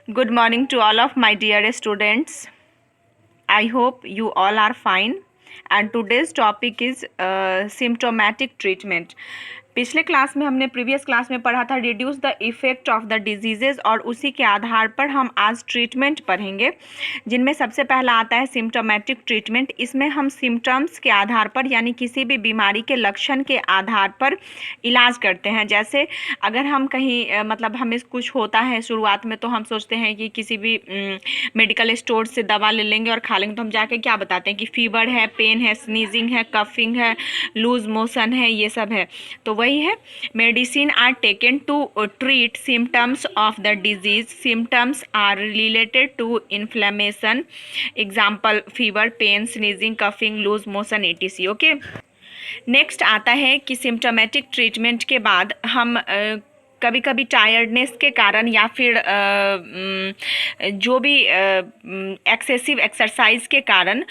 Good morning to all of my dear students. I hope you all are fine. And today's topic is symptomatic treatment. पिछले class में हमने previous class में पढ़ा था reduce the effect of the diseases, और उसी के आधार पर हम आज ट्रीटमेंट पढ़ेंगे, जिनमें सबसे पहला आता है सिम्टोमेटिक ट्रीटमेंट। इसमें हम सिम्टम्स के आधार पर यानी किसी भी बीमारी के लक्षण के आधार पर इलाज करते हैं। जैसे अगर हम कहीं मतलब हमें कुछ होता है शुरुआत में, तो हम सोचते हैं कि किसी भी मेडिकल स्टोर से दवा ले लेंगे और खा लेंगे, तो हम जाके क्या बताते हैं कि फीवर है, पेन है, स्नीजिंग है, कफिंग है, लूज मोशन है, ये सब है। तो वही है, medicine are taken to treat symptoms of the disease. Symptoms are related to inflammation, example fever, pain, sneezing, coughing, loose motion etc। Okay, next आता है कि सिम्टोमेटिक ट्रीटमेंट के बाद हम कभी कभी टायर्डनेस के कारण या फिर जो भी एक्सेसिव एक्सरसाइज के कारण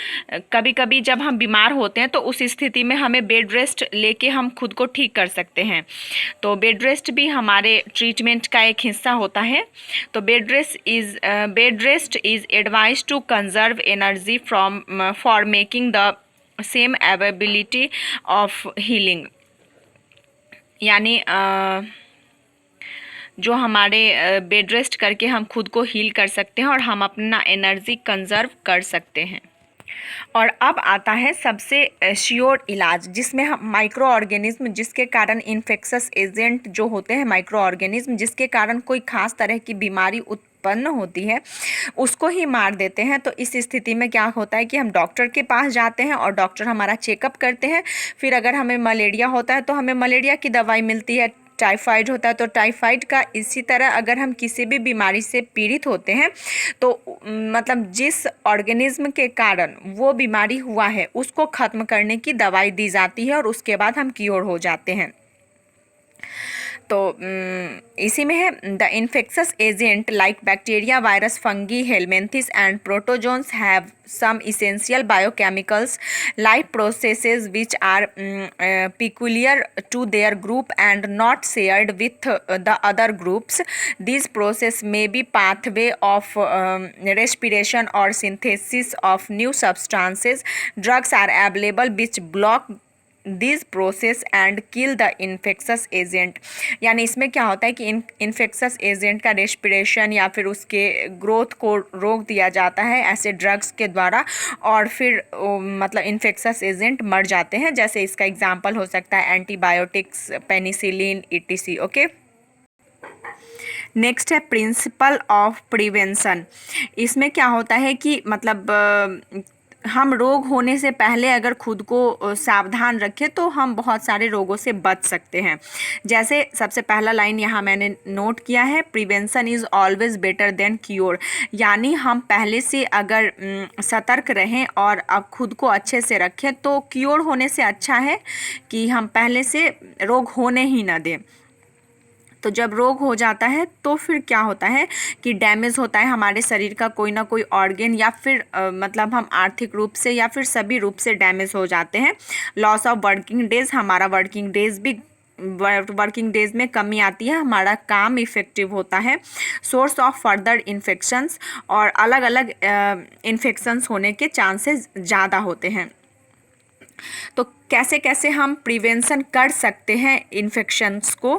कभी कभी जब हम बीमार होते हैं, तो उस स्थिति में हमें बेड रेस्ट लेके हम खुद को ठीक कर सकते हैं। तो बेड रेस्ट भी हमारे ट्रीटमेंट का एक हिस्सा होता है। तो bed rest is advise to conserve energy for making the same ability of healing, यानी जो हमारे बेड रेस्ट करके हम खुद को हील कर सकते हैं और हम अपना एनर्जी कंजर्व कर सकते हैं। और अब आता है सबसे श्योर इलाज, जिसमें हम माइक्रो ऑर्गेनिज्म, जिसके कारण इन्फेक्शस एजेंट जो होते हैं, माइक्रो ऑर्गेनिज्म जिसके कारण कोई खास तरह की बीमारी उत्पन्न होती है, उसको ही मार देते हैं। तो इस स्थिति में क्या होता है कि हम डॉक्टर के पास जाते हैं और डॉक्टर हमारा चेकअप करते हैं। फिर अगर हमें मलेरिया होता है तो हमें मलेरिया की दवाई मिलती है, टाइफाइड होता है तो टाइफाइड का। इसी तरह अगर हम किसी भी बीमारी से पीड़ित होते हैं, तो मतलब जिस ऑर्गेनिज्म के कारण वो बीमारी हुआ है उसको ख़त्म करने की दवाई दी जाती है और उसके बाद हम क्योर हो जाते हैं। तो इसी में है the infectious agent like bacteria, virus, fungi, helminths and protozoans have some essential biochemicals life processes which are peculiar to their group and not shared with the other groups. These process may be pathway of respiration or synthesis of new substances. Drugs are available which block this process and kill the infectious agent. यानी इसमें क्या होता है कि infectious agent का respiration या फिर उसके ग्रोथ को रोक दिया जाता है ऐसे ड्रग्स के द्वारा, और फिर मतलब इन्फेक्शस एजेंट मर जाते हैं। जैसे इसका एग्जांपल हो सकता है antibiotics, penicillin etc। Okay, next है प्रिंसिपल ऑफ प्रिवेंशन। इसमें क्या होता है कि मतलब हम रोग होने से पहले अगर खुद को सावधान रखें तो हम बहुत सारे रोगों से बच सकते हैं। जैसे सबसे पहला लाइन यहाँ मैंने नोट किया है, prevention is always better than cure. यानी हम पहले से अगर सतर्क रहें और अब खुद को अच्छे से रखें तो क्योर होने से अच्छा है कि हम पहले से रोग होने ही ना दें। तो जब रोग हो जाता है तो फिर क्या होता है कि डैमेज होता है हमारे शरीर का कोई ना कोई ऑर्गन, या फिर मतलब हम आर्थिक रूप से या फिर सभी रूप से डैमेज हो जाते हैं। लॉस ऑफ वर्किंग डेज, हमारा वर्किंग डेज में कमी आती है, हमारा काम इफ़ेक्टिव होता है। सोर्स ऑफ फर्दर इन्फेक्शंस, और अलग अलग इन्फेक्शंस होने के चांसेस ज़्यादा होते हैं। तो कैसे कैसे हम प्रिवेंशन कर सकते हैं इन्फेक्शंस को,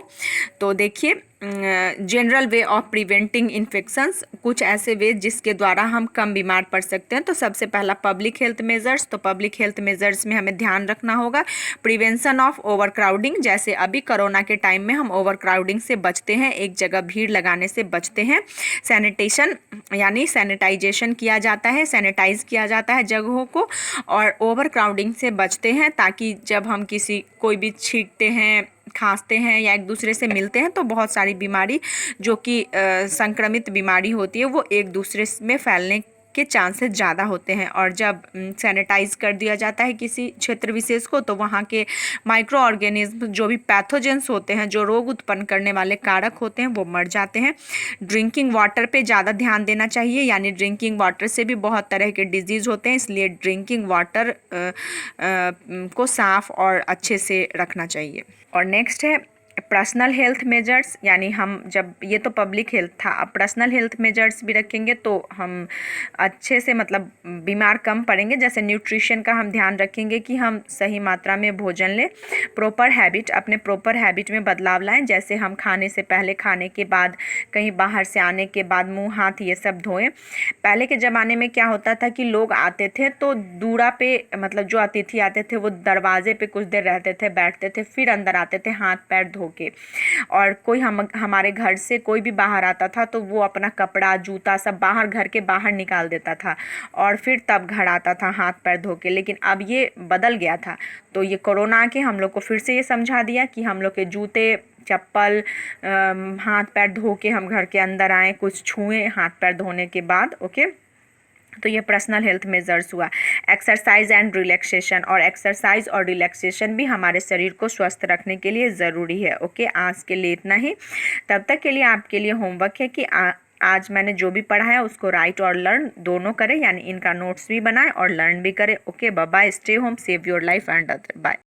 तो देखिए general way of preventing infections, कुछ ऐसे वे जिसके द्वारा हम कम बीमार पड़ सकते हैं। तो सबसे पहला पब्लिक हेल्थ मेजर्स। तो पब्लिक हेल्थ मेजर्स में हमें ध्यान रखना होगा प्रिवेंशन ऑफ ओवर क्राउडिंग। जैसे अभी कोरोना के टाइम में हम ओवर क्राउडिंग से बचते हैं, एक जगह भीड़ लगाने से बचते हैं। सैनिटेशन यानी सैनिटाइजेशन किया जाता है, सैनिटाइज किया जाता है जगहों को, और ओवर क्राउडिंग से बचते हैं ताकि जब हम कोई भी छींकते हैं, खांसते हैं या एक दूसरे से मिलते हैं, तो बहुत सारी बीमारी जो कि संक्रमित बीमारी होती है वो एक दूसरे में फैलने के चांसेस ज़्यादा होते हैं। और जब सैनिटाइज कर दिया जाता है किसी क्षेत्र विशेष को, तो वहाँ के माइक्रो ऑर्गेनिज्म जो भी पैथोजेंस होते हैं, जो रोग उत्पन्न करने वाले कारक होते हैं, वो मर जाते हैं। ड्रिंकिंग वाटर पे ज़्यादा ध्यान देना चाहिए, यानी ड्रिंकिंग वाटर से भी बहुत तरह के डिजीज़ होते हैं, इसलिए ड्रिंकिंग वाटर को साफ़ और अच्छे से रखना चाहिए। और नेक्स्ट है पर्सनल हेल्थ मेजर्स, यानी हम जब ये तो पब्लिक हेल्थ था, अब पर्सनल हेल्थ मेजर्स भी रखेंगे तो हम अच्छे से मतलब बीमार कम पड़ेंगे। जैसे न्यूट्रिशन का हम ध्यान रखेंगे कि हम सही मात्रा में भोजन लें। प्रॉपर हैबिट, अपने प्रॉपर हैबिट में बदलाव लाएं, जैसे हम खाने से पहले, खाने के बाद, कहीं बाहर से आने के बाद मुंह हाथ ये सब धोएं। पहले के ज़माने में क्या होता था कि लोग आते थे तो दूरा पे, मतलब जो अतिथि आते थे वो दरवाजे पे कुछ देर रहते थे, बैठते थे, फिर अंदर आते थे हाथ पैर धो के। और कोई हमारे घर से कोई भी बाहर आता था तो वो अपना कपड़ा जूता सब बाहर, घर के बाहर निकाल देता था और फिर तब घर आता था हाथ पैर धो के। लेकिन अब ये बदल गया था, तो ये कोरोना आके हम लोग को फिर से ये समझा दिया कि हम लोग के जूते चप्पल हाथ पैर धो के हम घर के अंदर आएँ, कुछ छुएं हाथ पैर धोने के बाद। ओके, तो ये पर्सनल हेल्थ मेजर्स हुआ। एक्सरसाइज एंड रिलैक्सेशन, और एक्सरसाइज और रिलैक्सेशन भी हमारे शरीर को स्वस्थ रखने के लिए ज़रूरी है। ओके, आज के लिए इतना ही। तब तक के लिए आपके लिए होमवर्क है कि आज मैंने जो भी पढ़ा है उसको राइट और लर्न दोनों करें, यानी इनका नोट्स भी बनाएं और लर्न भी करें। Okay, bye bye, stay home, save your life and other, bye.